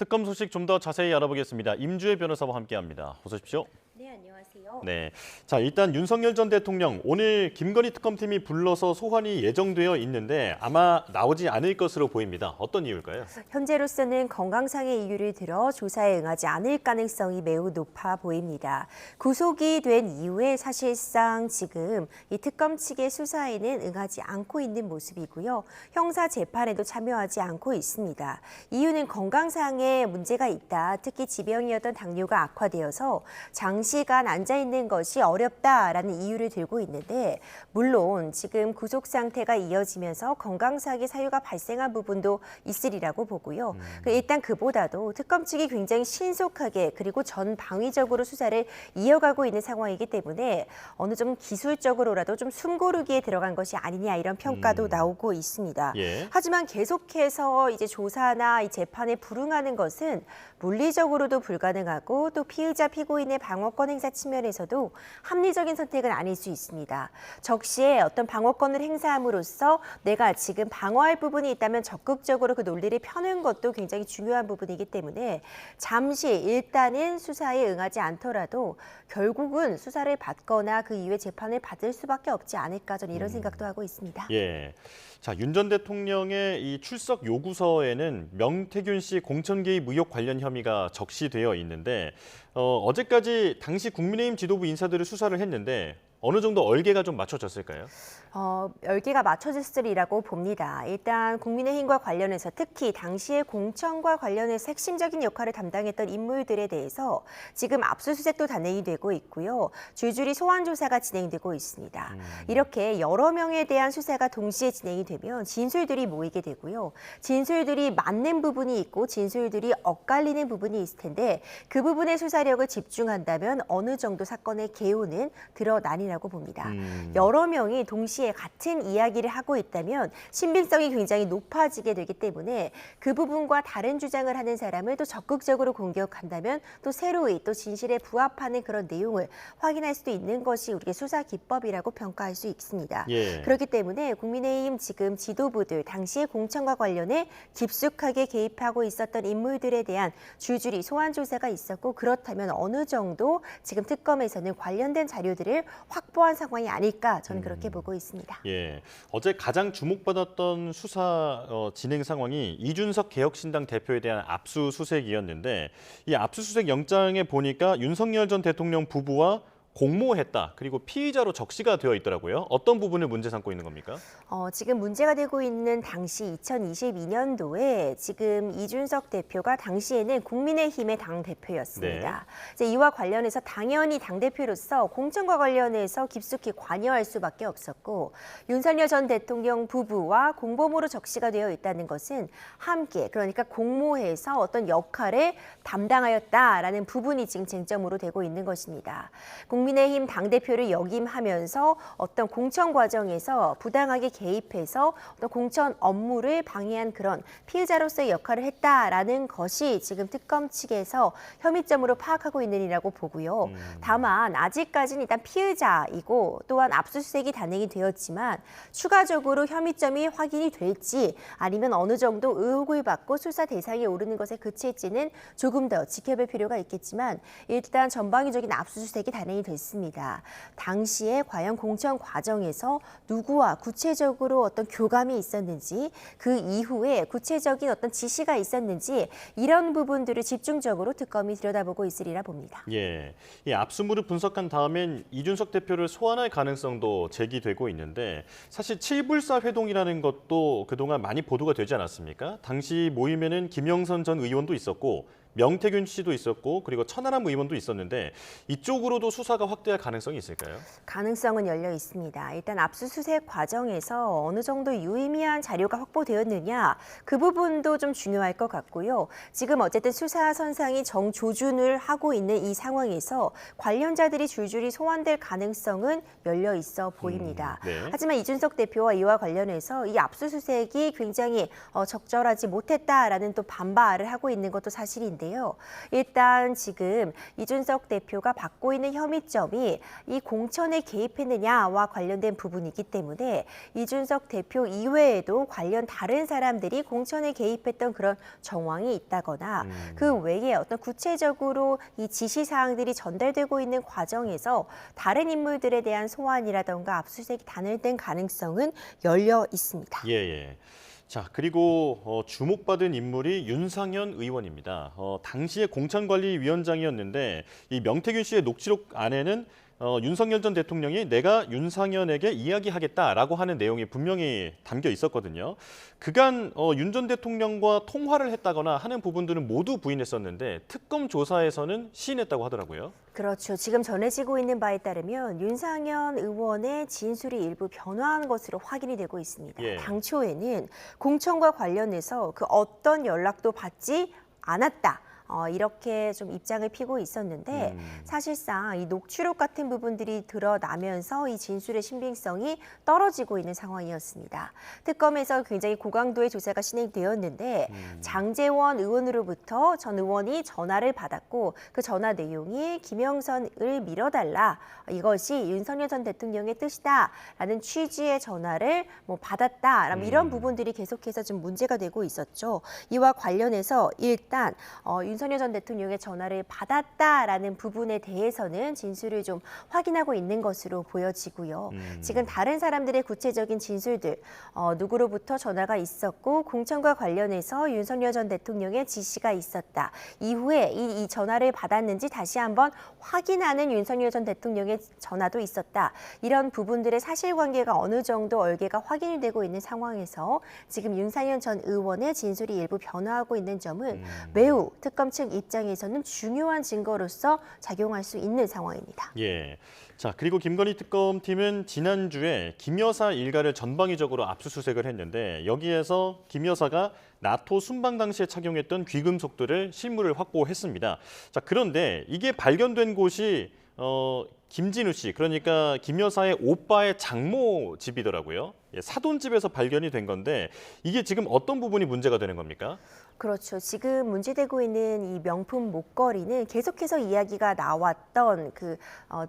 특검 소식 좀 더 자세히 알아보겠습니다. 임주혜 변호사와 함께합니다. 어서 오십시오. 네, 안녕하세요. 네, 자 일단 윤석열 전 대통령 오늘 김건희 특검팀이 불러서 소환이 예정되어 있는데 아마 나오지 않을 것으로 보입니다. 어떤 이유일까요? 현재로서는 건강상의 이유를 들어 조사에 응하지 않을 가능성이 매우 높아 보입니다. 구속이 된 이후에 사실상 지금 이 특검 측의 수사에는 응하지 않고 있는 모습이고요. 형사 재판에도 참여하지 않고 있습니다. 이유는 건강상의 문제가 있다. 특히 지병이었던 당뇨가 악화되어서 장시간 앉아 있는 것이 어렵다라는 이유를 들고 있는데, 물론 지금 구속 상태가 이어지면서 건강상의 사유가 발생한 부분도 있으리라고 보고요. 일단 그보다도 특검 측이 굉장히 신속하게 그리고 전방위적으로 수사를 이어가고 있는 상황이기 때문에 어느 좀 기술적으로라도 좀 숨고르기에 들어간 것이 아니냐, 이런 평가도 나오고 있습니다. 예. 하지만 계속해서 이제 조사나 이 재판에 불응하는 것은 물리적으로도 불가능하고 또 피의자 피고인의 방어권 행사 측면에서도 합리적인 선택은 아닐 수 있습니다. 적시에 어떤 방어권을 행사함으로써 내가 지금 방어할 부분이 있다면 적극적으로 그 논리를 펴는 것도 굉장히 중요한 부분이기 때문에 잠시 일단은 수사에 응하지 않더라도 결국은 수사를 받거나 그 이후에 재판을 받을 수밖에 없지 않을까, 저는 이런 생각도 하고 있습니다. 예. 자, 윤 전 대통령의 이 출석 요구서에는 명태균 씨 공천 개입 의혹 관련 혐의가 적시되어 있는데 어제까지 당시 국민의힘 지도부 인사들을 수사를 했는데 어느 정도 얼개가 좀 맞춰졌을까요? 열개가 맞춰졌으리라고 봅니다. 일단 국민의힘과 관련해서 특히 당시의 공천과 관련해서 핵심적인 역할을 담당했던 인물들에 대해서 지금 압수수색도 단행이 되고 있고요. 줄줄이 소환 조사가 진행되고 있습니다. 이렇게 여러 명에 대한 수사가 동시에 진행이 되면 진술들이 모이게 되고요. 진술들이 맞는 부분이 있고 진술들이 엇갈리는 부분이 있을 텐데 그 부분의 수사력을 집중한다면 어느 정도 사건의 개요는 드러나리라고 봅니다. 여러 명이 동시에 같은 이야기를 하고 있다면 신빙성이 굉장히 높아지게 되기 때문에 그 부분과 다른 주장을 하는 사람을 또 적극적으로 공격한다면 또 새로이 또 진실에 부합하는 그런 내용을 확인할 수도 있는 것이 우리의 수사 기법이라고 평가할 수 있습니다. 예. 그렇기 때문에 국민의힘 지금 지도부들 당시의 공천과 관련해 깊숙하게 개입하고 있었던 인물들에 대한 줄줄이 소환 조사가 있었고, 그렇다면 어느 정도 지금 특검에서는 관련된 자료들을 확보한 상황이 아닐까, 저는 그렇게 보고 있습니다. 예, 어제 가장 주목받았던 수사 진행 상황이 이준석 개혁신당 대표에 대한 압수수색이었는데 이 압수수색 영장에 보니까 윤석열 전 대통령 부부와 공모했다, 그리고 피의자로 적시가 되어 있더라고요. 어떤 부분을 문제 삼고 있는 겁니까? 지금 문제가 되고 있는 당시 2022년도에 지금 이준석 대표가 당시에는 국민의힘의 당대표였습니다. 이제 이와 관련해서 당연히 당대표로서 공천과 관련해서 깊숙이 관여할 수밖에 없었고, 윤석열 전 대통령 부부와 공범으로 적시가 되어 있다는 것은 함께, 그러니까 공모해서 어떤 역할을 담당하였다라는 부분이 지금 쟁점으로 되고 있는 것입니다. 국민의힘 당대표를 역임하면서 어떤 공천 과정에서 부당하게 개입해서 어떤 공천 업무를 방해한 그런 피의자로서의 역할을 했다라는 것이 지금 특검 측에서 혐의점으로 파악하고 있는 일이라고 보고요. 다만 아직까지는 일단 피의자이고 또한 압수수색이 단행이 되었지만 추가적으로 혐의점이 확인이 될지 아니면 어느 정도 의혹을 받고 수사 대상에 오르는 것에 그칠지는 조금 더 지켜볼 필요가 있겠지만 일단 전방위적인 압수수색이 단행이 됐습니다. 당시에 과연 공천 과정에서 누구와 구체적으로 어떤 교감이 있었는지, 그 이후에 구체적인 어떤 지시가 있었는지, 이런 부분들을 집중적으로 특검이 들여다보고 있으리라 봅니다. 예, 이 압수물을 분석한 다음엔 이준석 대표를 소환할 가능성도 제기되고 있는데 사실 7불사 회동이라는 것도 그동안 많이 보도가 되지 않았습니까? 당시 모임에는 김영선 전 의원도 있었고 명태균 씨도 있었고 그리고 천하람 의원도 있었는데 이쪽으로도 수사가 확대할 가능성이 있을까요? 가능성은 열려 있습니다. 일단 압수수색 과정에서 어느 정도 유의미한 자료가 확보되었느냐, 그 부분도 좀 중요할 것 같고요. 지금 어쨌든 수사 선상이 정조준을 하고 있는 이 상황에서 관련자들이 줄줄이 소환될 가능성은 열려 있어 보입니다. 네. 하지만 이준석 대표와 이와 관련해서 이 압수수색이 굉장히 적절하지 못했다라는 또 반발을 하고 있는 것도 사실인데, 있는데요. 일단 지금 이준석 대표가 받고 있는 혐의점이 이 공천에 개입했느냐와 관련된 부분이기 때문에 이준석 대표 이외에도 관련 다른 사람들이 공천에 개입했던 그런 정황이 있다거나 그 외에 어떤 구체적으로 이 지시사항들이 전달되고 있는 과정에서 다른 인물들에 대한 소환이라던가 압수수색이 단일된 가능성은 열려 있습니다. 예, 예. 자, 그리고 주목받은 인물이 윤상현 의원입니다. 당시에 공천관리위원장이었는데 이 명태균 씨의 녹취록 안에는 윤석열 전 대통령이 내가 윤상현에게 이야기하겠다라고 하는 내용이 분명히 담겨 있었거든요. 그간 윤 전 대통령과 통화를 했다거나 하는 부분들은 모두 부인했었는데 특검 조사에서는 시인했다고 하더라고요. 그렇죠. 지금 전해지고 있는 바에 따르면 윤상현 의원의 진술이 일부 변화한 것으로 확인이 되고 있습니다. 예. 당초에는 공천과 관련해서 그 어떤 연락도 받지 않았다. 이렇게 좀 입장을 피고 있었는데 사실상 이 녹취록 같은 부분들이 드러나면서 이 진술의 신빙성이 떨어지고 있는 상황이었습니다. 특검에서 굉장히 고강도의 조사가 진행되었는데 장제원 의원으로부터 전 의원이 전화를 받았고 그 전화 내용이 김영선을 밀어달라. 이것이 윤석열 전 대통령의 뜻이다라는 취지의 전화를 받았다. 이런 부분들이 계속해서 좀 문제가 되고 있었죠. 이와 관련해서 일단 윤석열 전 대통령의 전화를 받았다라는 부분에 대해서는 진술을 좀 확인하고 있는 것으로 보여지고요. 지금 다른 사람들의 구체적인 진술들, 누구로부터 전화가 있었고 공천과 관련해서 윤석열 전 대통령의 지시가 있었다. 이후에 이 전화를 받았는지 다시 한번 확인하는 윤석열 전 대통령의 전화도 있었다. 이런 부분들의 사실관계가 어느 정도 얼개가 확인이 되고 있는 상황에서 지금 윤상현 전 의원의 진술이 일부 변화하고 있는 점은 매우 특검 측 입장에서는 중요한 증거로서 작용할 수 있는 상황입니다. 예. 자, 그리고 김건희 특검팀은 지난주에 김 여사 일가를 전방위적으로 압수수색을 했는데 여기에서 김 여사가 나토 순방 당시에 착용했던 귀금속들을 실물을 확보했습니다. 자, 그런데 이게 발견된 곳이 김진우 씨, 그러니까 김 여사의 오빠의 장모 집이더라고요. 예, 사돈집에서 발견이 된 건데 이게 지금 어떤 부분이 문제가 되는 겁니까? 그렇죠. 지금 문제되고 있는 이 명품 목걸이는 계속해서 이야기가 나왔던 그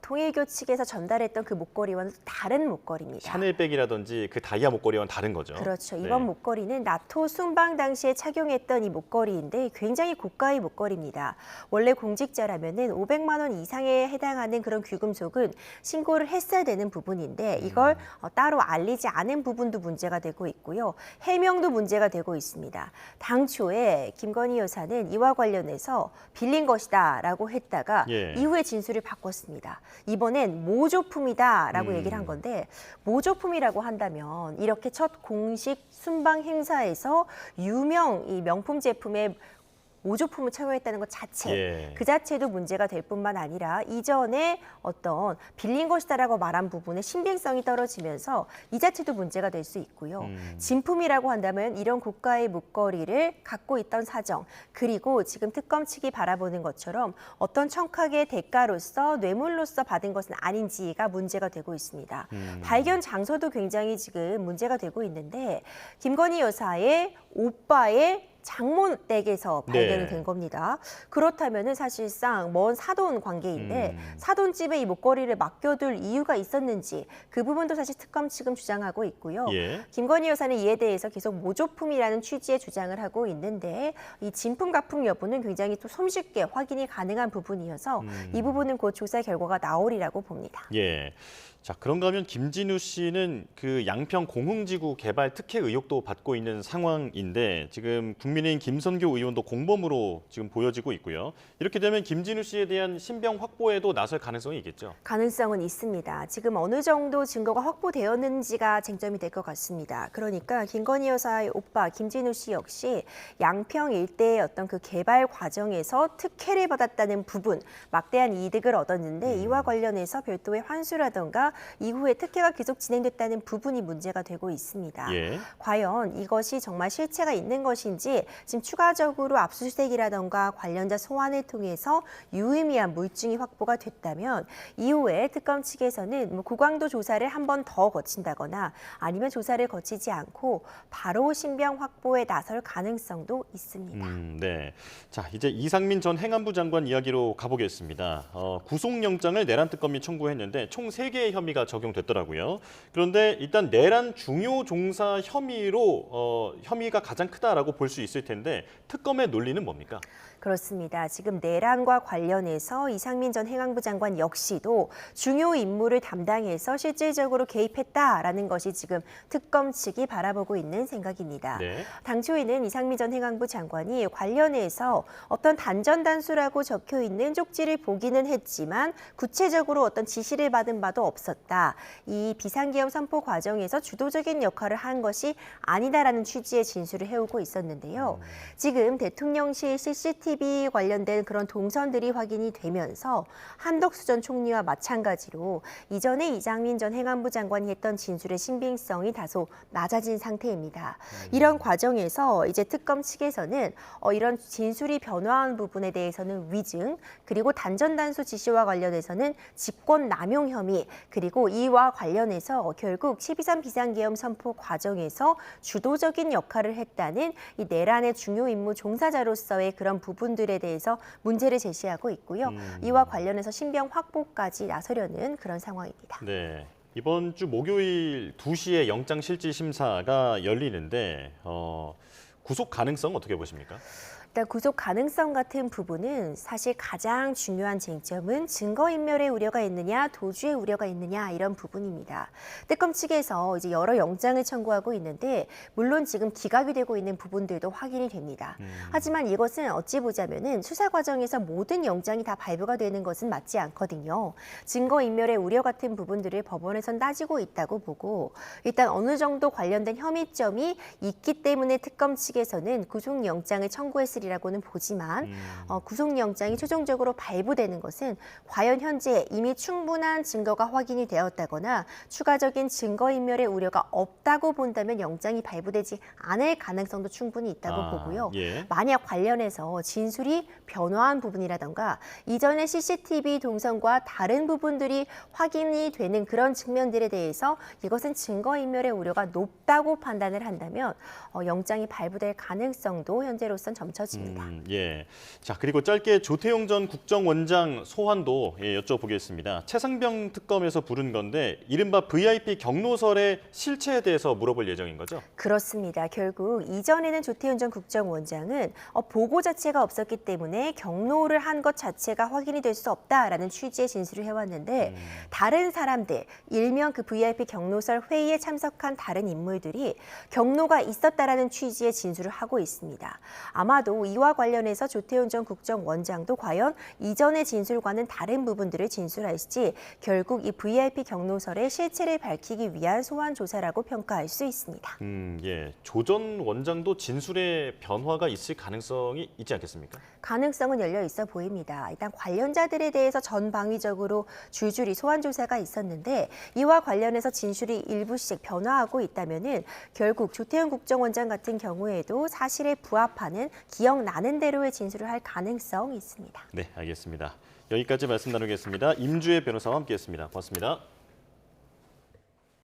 통일교 측에서 전달했던 그 목걸이와는 다른 목걸이입니다. 샤넬백이라든지 그 다이아 목걸이와는 다른 거죠. 그렇죠. 네. 이번 목걸이는 나토 순방 당시에 착용했던 이 목걸이인데 굉장히 고가의 목걸이입니다. 원래 공직자라면은 500만 원 이상에 해당하는 그런 귀금속은 신고를 했어야 되는 부분인데 이걸 따로 알리지 않은 부분도 문제가 되고 있고요. 해명도 문제가 되고 있습니다. 당초에 김건희 여사는 이와 관련해서 빌린 것이다라고 했다가 예. 이후에 진술을 바꿨습니다. 이번엔 모조품이다라고 얘기를 한 건데 모조품이라고 한다면 이렇게 첫 공식 순방 행사에서 유명 이 명품 제품의 모조품을 착용했다는 것 자체, 예. 그 자체도 문제가 될 뿐만 아니라 이전에 어떤 빌린 것이다라고 말한 부분의 신빙성이 떨어지면서 이 자체도 문제가 될 수 있고요. 진품이라고 한다면 이런 고가의 목걸이를 갖고 있던 사정, 그리고 지금 특검 측이 바라보는 것처럼 어떤 청탁의 대가로서 뇌물로서 받은 것은 아닌지가 문제가 되고 있습니다. 발견 장소도 굉장히 지금 문제가 되고 있는데 김건희 여사의 오빠의 장모 댁에서 발견이 네. 된 겁니다. 그렇다면은 사실상 먼 사돈 관계인데 사돈집에 이 목걸이를 맡겨둘 이유가 있었는지 그 부분도 사실 특검 측은 주장하고 있고요. 예. 김건희 여사는 이에 대해서 계속 모조품이라는 취지의 주장을 하고 있는데 이 진품 가품 여부는 굉장히 또 손쉽게 확인이 가능한 부분이어서 이 부분은 곧 조사 결과가 나오리라고 봅니다. 예. 자, 그런가 하면 김진우 씨는 그 양평 공흥지구 개발 특혜 의혹도 받고 있는 상황인데 지금 국민의힘 김선교 의원도 공범으로 지금 보여지고 있고요. 이렇게 되면 김진우 씨에 대한 신병 확보에도 나설 가능성이 있겠죠. 가능성은 있습니다. 지금 어느 정도 증거가 확보되었는지가 쟁점이 될 것 같습니다. 그러니까 김건희 여사의 오빠 김진우 씨 역시 양평 일대의 어떤 그 개발 과정에서 특혜를 받았다는 부분, 막대한 이득을 얻었는데 이와 관련해서 별도의 환수라던가 이후에 특혜가 계속 진행됐다는 부분이 문제가 되고 있습니다. 예. 과연 이것이 정말 실체가 있는 것인지 있는데 지금 추가적으로 압수수색이라던가 관련자 소환을 통해서 유의미한 물증이 확보가 됐다면 이후에 특검 측에서는 고강도 조사를 한 번 더 거친다거나 아니면 조사를 거치지 않고 바로 신병 확보에 나설 가능성도 있습니다. 네. 자, 이제 이상민 전 행안부 장관 이야기로 가보겠습니다. 구속영장을 내란 특검이 청구했는데 총 3개의 혐의가 적용됐더라고요. 그런데 일단 내란 중요 종사 혐의로 혐의가 가장 크다라고 볼 수 있을 텐데 특검의 논리는 뭡니까? 그렇습니다. 지금 내란과 관련해서 이상민 전 행안부 장관 역시도 중요 임무를 담당해서 실질적으로 개입했다라는 것이 지금 특검 측이 바라보고 있는 생각입니다. 네. 당초에는 이상민 전 행안부 장관이 관련해서 어떤 단전단수라고 적혀 있는 쪽지를 보기는 했지만 구체적으로 어떤 지시를 받은 바도 없었다. 이 비상계엄 선포 과정에서 주도적인 역할을 한 것이 아니다라는 취지의 진술을 해오고 있었는데요. 지금 대통령실 CCTV 관련된 그런 동선들이 확인이 되면서 한덕수 전 총리와 마찬가지로 이전에 이상민 전 행안부 장관이 했던 진술의 신빙성이 다소 낮아진 상태입니다. 이런 과정에서 이제 특검 측에서는 이런 진술이 변화한 부분에 대해서는 위증, 그리고 단전단수 지시와 관련해서는 직권 남용 혐의, 그리고 이와 관련해서 결국 12.3 비상계엄 선포 과정에서 주도적인 역할을 했다는 이 내란의 중요 임무 종사자로서의 그런 부분들에 대해서 문제를 제시하고 있고요. 이와 관련해서 신병 확보까지 나서려는 그런 상황입니다. 네. 이번 주 목요일 2시에 영장실질심사가 열리는데 구속 가능성 어떻게 보십니까? 일단 구속 가능성 같은 부분은 사실 가장 중요한 쟁점은 증거인멸의 우려가 있느냐, 도주의 우려가 있느냐 이런 부분입니다. 특검 측에서 이제 여러 영장을 청구하고 있는데 물론 지금 기각이 되고 있는 부분들도 확인이 됩니다. 하지만 이것은 어찌 보자면은 수사 과정에서 모든 영장이 다 발부가 되는 것은 맞지 않거든요. 증거인멸의 우려 같은 부분들을 법원에선 따지고 있다고 보고 일단 어느 정도 관련된 혐의점이 있기 때문에 특검 측에서는 구속영장을 청구했으리 라고는 보지만 구속영장이 최종적으로 발부되는 것은 과연 현재 이미 충분한 증거가 확인이 되었다거나 추가적인 증거인멸의 우려가 없다고 본다면 영장이 발부되지 않을 가능성도 충분히 있다고 보고요. 예. 만약 관련해서 진술이 변화한 부분이라던가 이전의 CCTV 동선과 다른 부분들이 확인이 되는 그런 측면들에 대해서 이것은 증거인멸의 우려가 높다고 판단을 한다면 영장이 발부될 가능성도 현재로선 점쳐집니다. 예. 자, 그리고 짧게 조태용 전 국정원장 소환도 여쭤보겠습니다. 최상병 특검에서 부른 건데 이른바 VIP 경로설의 실체에 대해서 물어볼 예정인 거죠? 그렇습니다. 결국 이전에는 조태용 전 국정원장은 보고 자체가 없었기 때문에 경로를 한 것 자체가 확인이 될 수 없다라는 취지의 진술을 해왔는데 다른 사람들, 일명 그 VIP 경로설 회의에 참석한 다른 인물들이 경로가 있었다라는 취지의 진술을 하고 있습니다. 아마도 이와 관련해서 조태용 전 국정원장도 과연 이전의 진술과는 다른 부분들을 진술할지 결국 이 VIP 경로설의 실체를 밝히기 위한 소환 조사라고 평가할 수 있습니다. 예. 조 전 원장도 진술에 변화가 있을 가능성이 있지 않겠습니까? 가능성은 열려 있어 보입니다. 일단 관련자들에 대해서 전방위적으로 줄줄이 소환 조사가 있었는데 이와 관련해서 진술이 일부씩 변화하고 있다면은 결국 조태용 국정원장 같은 경우에도 사실에 부합하는 기억나는 대로의 진술을 할 가능성이 있습니다. 네, 알겠습니다. 여기까지 말씀 나누겠습니다. 임주혜 변호사와 함께했습니다. 고맙습니다.